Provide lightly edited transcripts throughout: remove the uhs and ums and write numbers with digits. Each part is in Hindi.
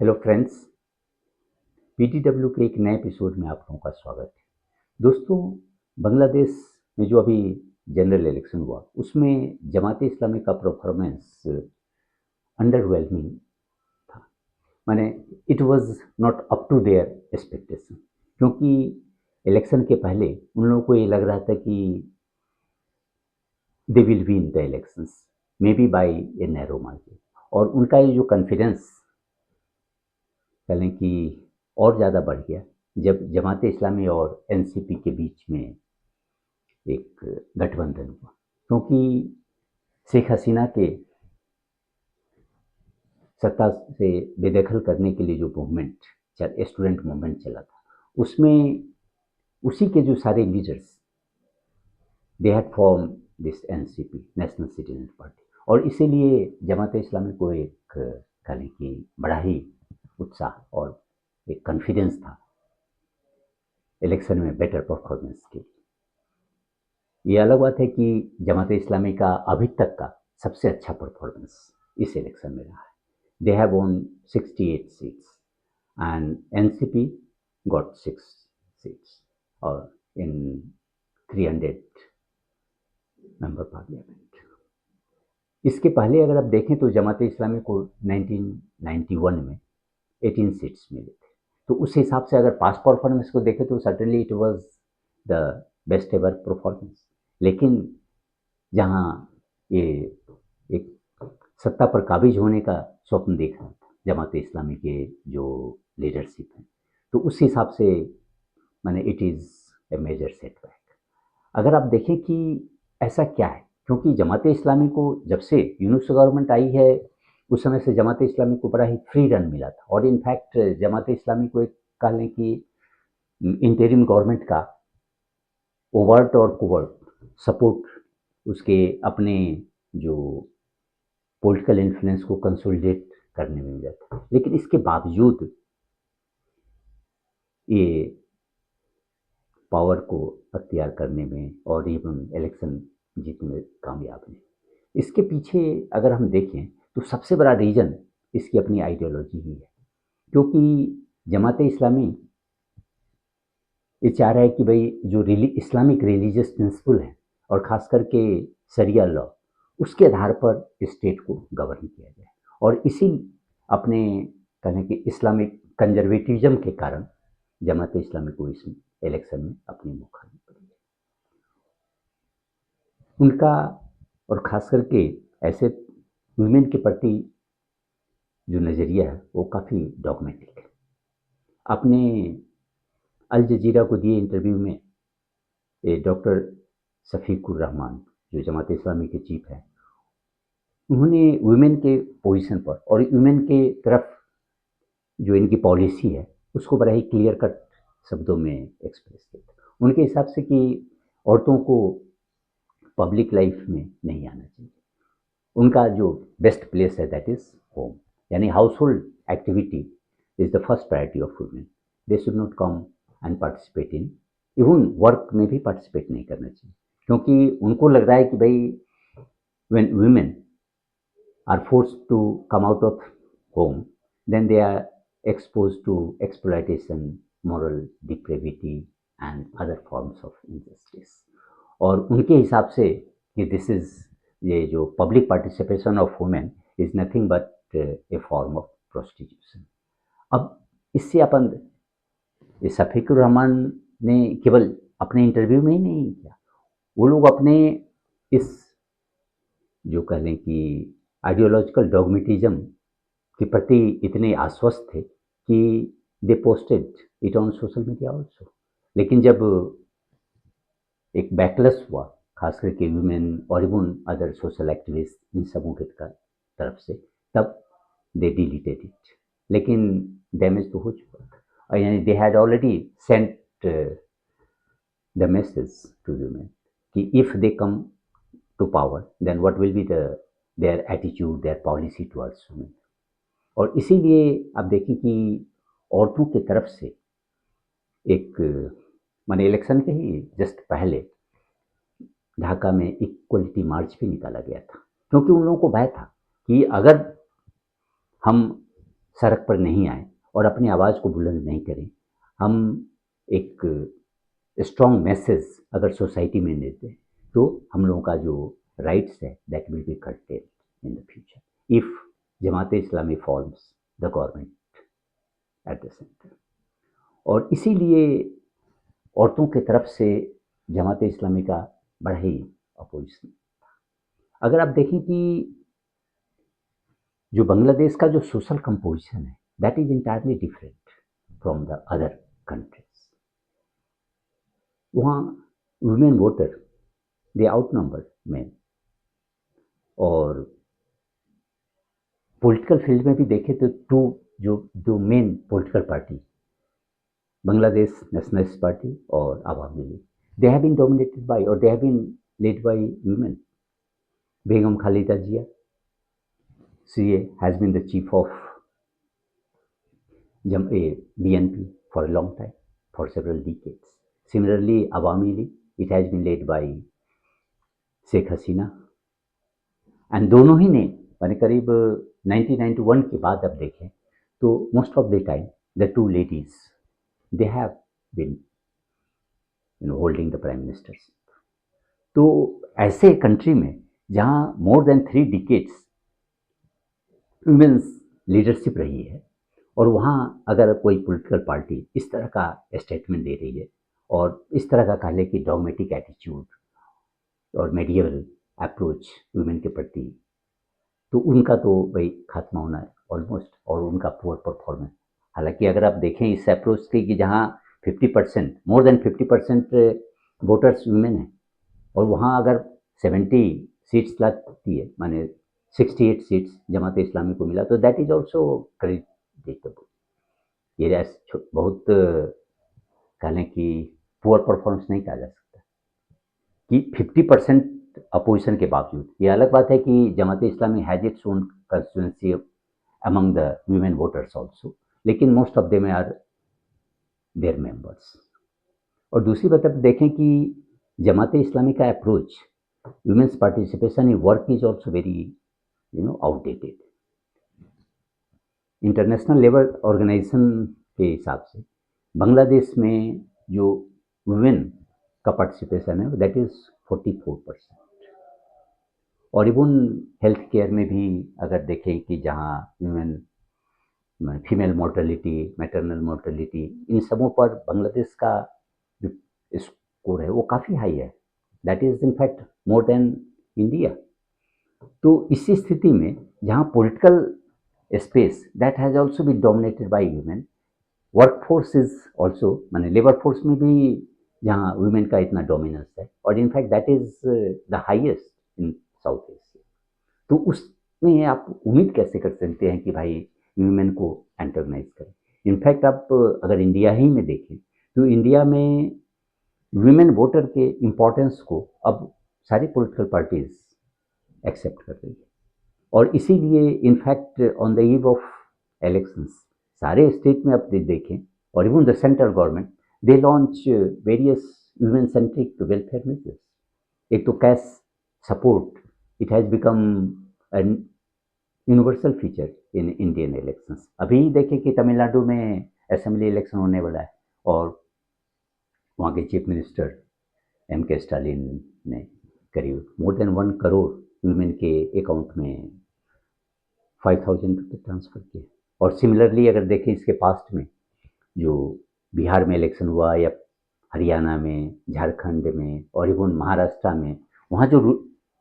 हेलो फ्रेंड्स, पीटीडब्ल्यू के एक नए एपिसोड में आप लोगों का स्वागत है। दोस्तों, बांग्लादेश में जो अभी जनरल इलेक्शन हुआ उसमें जमात इस्लामी का परफॉर्मेंस अंडरवेलमिंग था। माने it was not up to their expectation, क्योंकि इलेक्शन के पहले उन लोगों को ये लग रहा था कि they will win the elections maybe by a narrow margin, और उनका ये जो कॉन्फिडेंस कहें कि और ज़्यादा बढ़ गया जब जमात इस्लामी और एनसीपी के बीच में एक गठबंधन हुआ, क्योंकि शेख हसीना के सत्ता से बेदखल करने के लिए जो मूवमेंट स्टूडेंट मूवमेंट चला था, उसमें उसी के जो सारे leaders they had form this NCP, national citizen party, और इसीलिए जमात इस्लामी को एक कहने की बड़ा ही उत्साह और एक कॉन्फिडेंस था इलेक्शन में बेटर परफॉर्मेंस के लिए। ये अलग बात है कि जमात इस्लामी का अभी तक का सबसे अच्छा परफॉर्मेंस इस इलेक्शन में रहा है। They have von 68 seats and NCP got 6 seats और इन 300 मेंबर पार्लियामेंट। इसके पहले अगर आप देखें तो जमात इस्लामी को 1991 में 18 सीट्स मिले थे। तो उस हिसाब से अगर पास्ट परफॉर्मेंस को देखें तो certainly it was the best ever performance. लेकिन जहां ये एक सत्ता पर काबिज होने का स्वप्न देख रहा था जमात इस्लामी के जो लीडरशिप है, तो उस हिसाब से माने it is a major setback. अगर आप देखें कि ऐसा क्या है, क्योंकि जमात इस्लामी को जब से यूनुस गवर्नमेंट आई है उस समय से जमात इस्लामी को बड़ा ही फ्री रन मिला था, और इनफैक्ट जमात इस्लामी को एक कह लें कि इंटरिम गवर्नमेंट का ओवर्ट और कोवर्ट सपोर्ट उसके अपने जो पॉलिटिकल इन्फ्लुएंस को कंसोलिडेट करने में मिल जाता है। लेकिन इसके बावजूद ये पावर को अख्तियार करने में और इवन इलेक्शन जीतने में कामयाब नहीं। इसके पीछे अगर हम देखें तो सबसे बड़ा रीज़न इसकी अपनी आइडियोलॉजी ही है, क्योंकि जमात इस्लामी ये चाह रहा है कि भाई जो इस्लामिक रिलीजियस प्रिंसिपल है और ख़ास करके शरिया लॉ, उसके आधार पर स्टेट को गवर्न किया जाए, और इसी अपने कहने कि इस्लामिक कंजर्वेटिज्म के कारण जमात इस्लामी को इस इलेक्शन में अपनी मुँह खानी पड़ी है। उनका और ख़ास करके ऐसे वुमेन के प्रति जो नज़रिया है वो काफ़ी डॉगमेटिक है। आपने अल जजीरा को दिए इंटरव्यू में डॉक्टर शफीकुर रहमान जो जमात इस्लामी के चीफ हैं, उन्होंने वुमेन के पोजीशन पर और वुमेन के तरफ जो इनकी पॉलिसी है उसको बड़ा ही क्लियर कट शब्दों में एक्सप्रेस किया। उनके हिसाब से कि औरतों को पब्लिक लाइफ में नहीं आना चाहिए, उनका जो बेस्ट प्लेस है दैट इज़ होम, यानी house hold activity is the first priority of women. They should not come and participate in even work में भी पार्टिसिपेट नहीं करना चाहिए, क्योंकि उनको लग रहा है कि भाई when women are forced to come out of home, then they are exposed to exploitation, moral depravity and other forms of injustice. और उनके हिसाब से कि दिस इज ये जो public participation of women is nothing but A form of prostitution. अब इससे अपन ये शफीकुर रहमान ने केवल अपने इंटरव्यू में ही नहीं किया, वो लोग अपने इस जो कह लें कि आइडियोलॉजिकल डॉगमेटिज्म के प्रति इतने आश्वस्त थे कि they posted it on social media also. लेकिन जब एक बैकलस हुआ खास करके वुमेन और इवन अदर सोशल एक्टिविस्ट इन सबों के तरफ से, तब दे डिलीटेड इट। लेकिन डैमेज तो हो चुका था, और यानी they had already sent the message to women कि if they come to power, then what will be their attitude, their policy towards women। और इसीलिए आप देखें कि औरतों की तरफ से एक माने इलेक्शन के ही जस्ट पहले ढाका में इक्वलिटी मार्च भी निकाला गया था, क्योंकि उन लोगों को भय था कि अगर हम सड़क पर नहीं आए और अपनी आवाज़ को बुलंद नहीं करें, हम एक स्ट्रॉन्ग मैसेज अगर सोसाइटी में देते हैं, तो हम लोगों का जो राइट्स है that will be curtailed in the future if Jamaat Islami forms the government at the centre. और इसीलिए औरतों की तरफ से जमात इस्लामी का बड़ा ही अपोजिशन। अगर आप देखें कि जो बांग्लादेश का जो सोशल कंपोजिशन है that is entirely different from the other countries. वहाँ women voter they outnumber man, और पॉलिटिकल फील्ड में भी देखें तो जो main political party Bangladesh Nationalist Party और Awami League, they have been dominated by और they have been led by women. Begum Khaleda Zia, she has been the chief of BNP for a long time, for several decades. Similarly, Awami League, it has been led by Sheikh Hasina, and दोनों ही ने मैंने करीब 1991 के बाद अब देखें तो most of the time the two ladies they have been holding the prime ministership. तो ऐसे कंट्री में जहाँ more than 3 decades women's leadership रही है, और वहाँ अगर कोई पॉलिटिकल पार्टी इस तरह का स्टेटमेंट दे रही है और इस तरह का कह ले कि डॉगमेटिक एटीट्यूड और मेडिएवल अप्रोच वुमेन के प्रति, तो उनका तो भाई खात्मा होना है ऑलमोस्ट, और उनका पुअर परफॉर्मेंस। हालांकि अगर आप देखें इस अप्रोच की कि जहाँ 50% मोर देन 50% वोटर्स वुमेन हैं, और वहाँ अगर 70 सीट्स लाती है, माने 68 सीट्स जमात इस्लामी को मिला, तो दैट इज ऑल्सो क्रेडिटेबल। ये बहुत कह लें कि पुअर परफॉर्मेंस नहीं कहा जा सकता कि 50% अपोजिशन के बावजूद। ये अलग बात है कि Jamaat Islami has its own constituency among the women voters also, लेकिन most of them are their members. और दूसरी बात आप देखें कि जमात इस्लामी का approach women's participation in work is also very outdated. International Labour Organisation के हिसाब से बांग्लादेश में जो वुमेन का पार्टिसिपेशन है दैट इज 44%। और इवन हेल्थ केयर में भी अगर देखें कि जहाँ women female mortality, maternal mortality, इन सबों पर बांग्लादेश का जो स्कोर है वो काफ़ी हाई है, that is in fact more than India. तो इसी स्थिति में जहाँ political space that has also been dominated by women, workforce is also, माने लेबर फोर्स में भी जहाँ वुमेन का इतना डोमिनेंस है, और in fact that is the highest in South Asia. तो उसमें आप उम्मीद कैसे कर सकते हैं कि भाई वुमेन को एंटेगनाइज करें। इनफैक्ट आप अगर इंडिया ही में देखें तो इंडिया में वुमेन वोटर के इम्पोर्टेंस को अब सारी पॉलिटिकल पार्टीज एक्सेप्ट कर रही है, और इसीलिए in fact on the eve of elections सारे स्टेट में आप देखें, और even the central government they launch various women centric welfare measures. एक तो cash support, it has become an universal feature in Indian elections. अभी देखें कि तमिलनाडु में असेंबली इलेक्शन होने वाला है, और वहाँ के चीफ मिनिस्टर MK स्टालिन ने करीब मोर देन 1 करोड़ वुमेन के अकाउंट में 5,000 रुपये ट्रांसफ़र किए। और सिमिलरली अगर देखें इसके पास्ट में जो बिहार में इलेक्शन हुआ, या हरियाणा में, झारखंड में, और इवन महाराष्ट्र में, वहाँ जो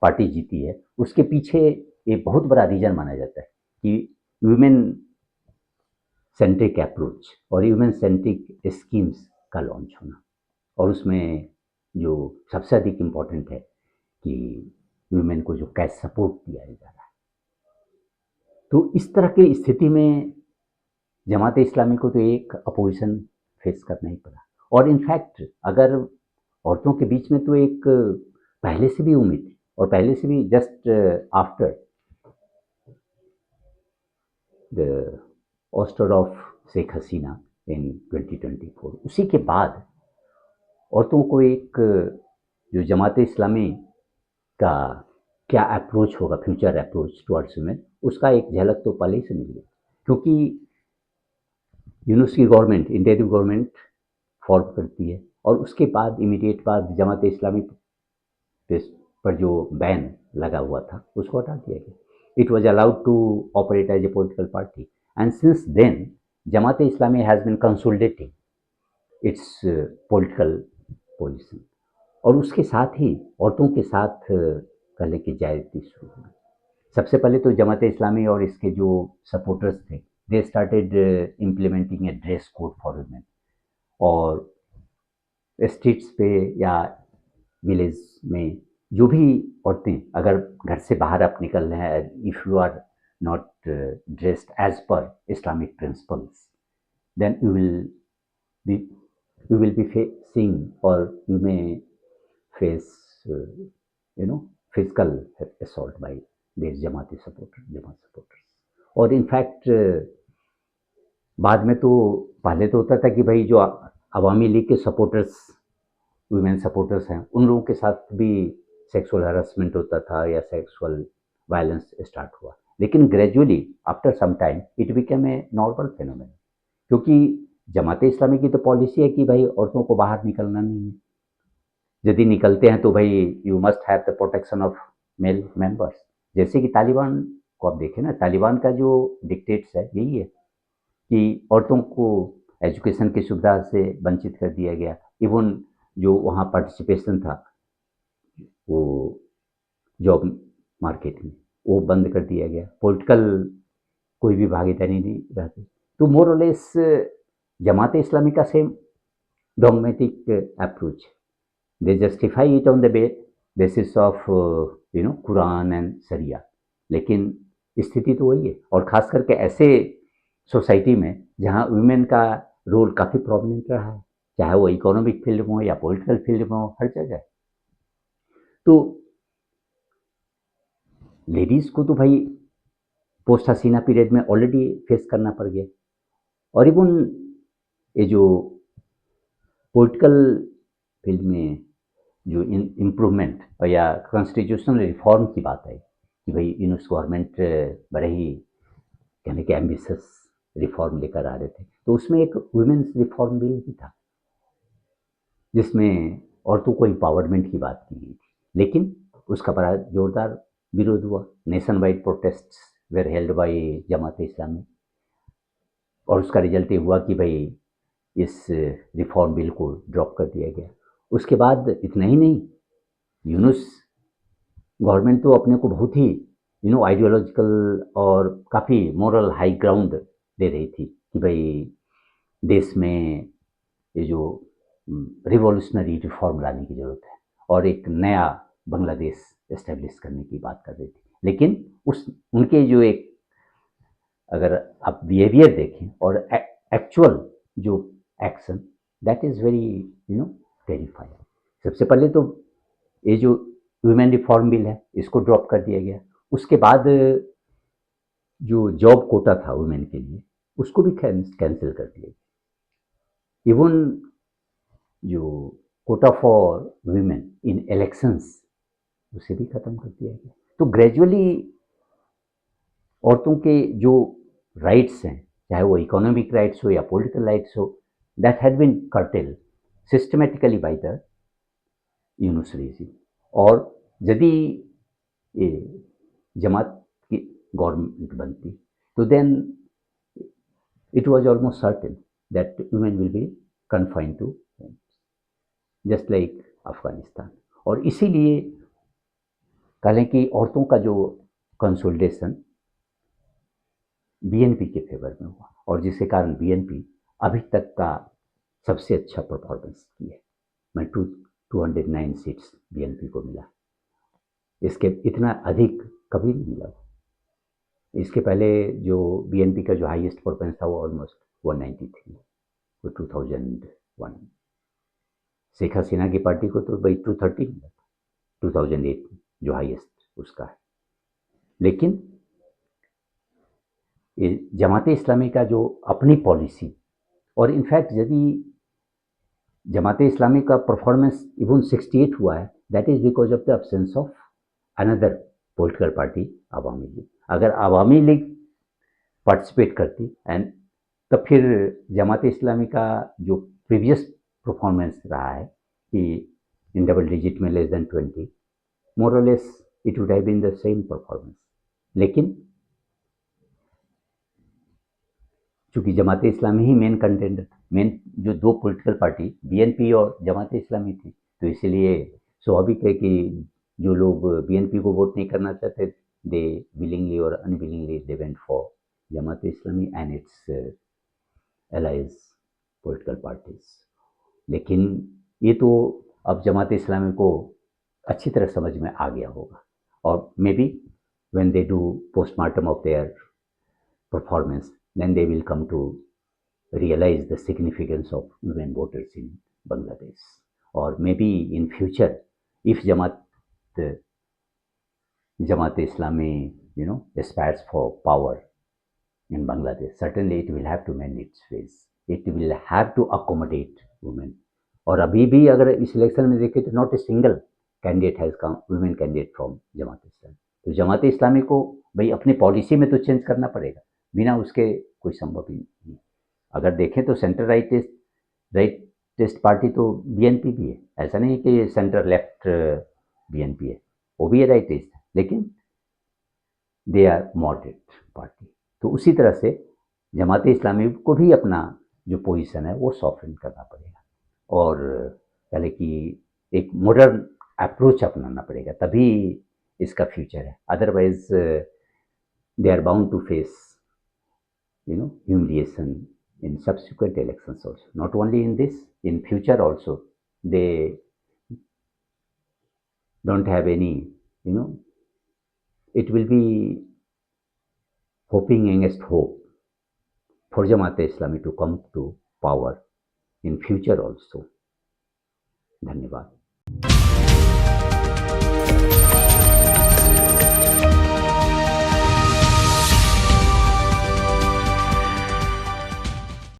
पार्टी जीती है उसके पीछे एक बहुत बड़ा रीजन माना जाता है कि वुमेन सेंट्रिक अप्रोच और वुमेन सेंट्रिक स्कीम्स का लॉन्च होना, और उसमें जो सबसे अधिक इम्पोर्टेंट है कि वुमेन को जो कैश सपोर्ट दिया जा रहा है। तो इस तरह की स्थिति में जमात इस्लामी को तो एक अपोजिशन फेस करना ही पड़ा, और इनफैक्ट अगर औरतों के बीच में तो एक पहले से भी उम्मीद थी, और पहले से भी just after the ouster of Sheikh Hasina in 2024, उसी के बाद औरतों को एक जो जमात इस्लामी का क्या अप्रोच होगा, फ्यूचर अप्रोच टुवर्ड्स वुमेन, उसका एक झलक तो पहले ही से मिल गई। क्योंकि यूनुस की गवर्नमेंट इंटरिम गवर्नमेंट फॉर्म करती है और उसके बाद इमीडिएट बाद जमात इस्लामी पर जो बैन लगा हुआ था उसको हटा दिया गया. It was allowed to operate as a political party and since then Jamaat Islami has been consolidating its political position. और उसके साथ ही औरतों के साथ कह लें कि ज्यादती शुरू हुई. सबसे पहले तो जमात इस्लामी और इसके जो सपोर्टर्स थे they started implementing a dress code for women. और स्ट्रीट्स पे या विलेज में जो भी औरतें अगर घर से बाहर आप निकल रहे हैं, if you are not dressed as per Islamic principles, then be you will be facing or you may face physical assault by these Jamaat supporters. और इनफैक्ट बाद में तो पहले तो होता था कि भाई जो अवामी लीग के सपोर्टर्स वुमेन सपोर्टर्स हैं उन लोगों के साथ भी सेक्सुअल हरासमेंट होता था या सेक्सुअल वायलेंस स्टार्ट हुआ. लेकिन gradually after some time it became a normal phenomenon. क्योंकि जमात इस्लामी की तो पॉलिसी है कि भाई औरतों को बाहर निकलना नहीं है. यदि निकलते हैं तो भाई you must have the protection of male members. जैसे कि तालिबान को आप देखें ना, तालिबान का जो डिक्टेट्स है यही है कि औरतों को एजुकेशन की सुविधा से वंचित कर दिया गया. इवन जो वहाँ पार्टिसिपेशन था वो जॉब मार्केट में वो बंद कर दिया गया. पॉलिटिकल कोई भी भागीदारी नहीं रहती. तो मोर और लेस जमात इस्लामी का same dogmatic approach. They justify it on the basis of Quran and sharia. लेकिन स्थिति तो वही है. और ख़ास करके ऐसे सोसाइटी में जहाँ वुमेन का रोल काफ़ी प्रोमिनेंट रहा है, चाहे वो इकोनॉमिक फील्ड में हो या पॉलिटिकल फील्ड में हो, हर जगह. तो लेडीज़ को तो भाई पोस्ट हसीना पीरियड में ऑलरेडी फेस करना पड़ गया. और इवन ये जो पॉलिटिकल फील्ड में जो इम्प्रूवमेंट और या कॉन्स्टिट्यूशनल रिफॉर्म की बात है कि भाई यूनुस गवर्नमेंट बड़े ही कहने के एम्बिशियस रिफॉर्म लेकर आ रहे थे. तो उसमें एक वुमेन्स रिफॉर्म बिल भी था जिसमें औरतों को एम्पावरमेंट की बात की गई थी. लेकिन उसका बड़ा जोरदार विरोध हुआ. Nationwide protest were held by Jamaat Islami. और उसका रिजल्ट ये हुआ कि भाई इस रिफॉर्म बिल को ड्रॉप कर दिया गया. उसके बाद इतना ही नहीं, यूनुस गवर्नमेंट तो अपने को बहुत ही आइडियोलॉजिकल और काफ़ी मॉरल हाई ग्राउंड दे रही थी कि भाई देश में ये जो रिवॉल्यूशनरी रिफॉर्म लाने की ज़रूरत है और एक नया बांग्लादेश इस्टेब्लिश करने की बात कर रही थी. लेकिन उनके जो एक अगर आप बिहेवियर देखें और एक्चुअल जो action, that is very terrifying. सबसे पहले तो ये जो वुमेन रिफॉर्म बिल है इसको ड्रॉप कर दिया गया. उसके बाद जो जॉब कोटा था वुमेन के लिए उसको भी कैंसिल कर दिया गया. इवन जो Kota for women in elections उसे भी ख़त्म कर दिया गया. तो ग्रेजुअली औरतों के जो राइट्स हैं, चाहे वो इकोनॉमिक राइट्स हो या पॉलिटिकल राइट्स हो, that had been curtailed systematically by the Yunus regime. और यदि ये जमात की गवर्नमेंट बनती तो then it was almost certain that women will be confined to homes just like Afghanistan. और इसीलिए कहें कि औरतों का जो कंसोलिडेशन बीएनपी के फेवर में हुआ और जिसके कारण बीएनपी अभी तक का सबसे अच्छा परफॉर्मेंस की है. मैं 209 सीट्स बीएनपी को मिला. इसके इतना अधिक कभी नहीं मिला. इसके पहले जो बीएनपी का जो हाईएस्ट परफॉर्मेंस था वो ऑलमोस्ट 193 वो 2001. शेख हसीना की पार्टी को तो भाई 230 मिला था 2008 में जो हाईएस्ट उसका है. लेकिन ये जमात इस्लामी का जो अपनी पॉलिसी और इनफैक्ट यदि जमात इस्लामी का परफॉर्मेंस इवन 68 हुआ है, that is because of the absence of another political party Awami league. अगर अवामी लीग पार्टिसिपेट करती एंड तब फिर जमात इस्लामी का जो प्रीवियस परफॉर्मेंस रहा है कि इन डबल डिजिट में लेस देन 20, मोर और less it would have been the same performance. लेकिन चूंकि जमात इस्लामी ही मेन कंटेंडर, मेन जो दो पॉलिटिकल पार्टी बीएनपी और जमात इस्लामी थी, तो इसलिए स्वाभाविक है कि जो लोग बीएनपी को वोट नहीं करना चाहते, दे विलिंगली और unwillingly they went for Jamaat Islami and it's allies political parties. लेकिन ये तो अब जमात इस्लामी को अच्छी तरह समझ में आ गया होगा, और may be when they do postmortem of their performance, then they will come to realize the significance of women voters in Bangladesh. Or maybe in future, if Jamaat Islami, aspires for power in Bangladesh, certainly it will have to mend its ways. It will have to accommodate women. और अभी भी अगर इस इलेक्शन में देखें तो not a single candidate has come, women candidate from Jamaat Islami. तो जमात इस्लामी को भाई अपनी पॉलिसी में तो चेंज करना पड़ेगा, बिना उसके कोई संभव ही नहीं। अगर देखें तो सेंटर राइटेस्ट पार्टी तो बीएनपी भी है, ऐसा नहीं कि सेंटर लेफ्ट बीएनपी है, वो भी है राइटेस्ट, लेकिन दे आर मॉडरेट पार्टी। तो उसी तरह से जमात इस्लामी को भी अपना जो पोजीशन है वो सॉफ्टन करना पड़ेगा, और पहले कि एक मॉडर्न अप्रोच अपनाना पड़ेगा, तभी इसका फ्यूचर है। Otherwise they are bound to face humiliation in subsequent elections also. Not only in this, in future also, they don't have any, it will be hoping against hope for Jamaat Islami to come to power in future also. धन्यवाद।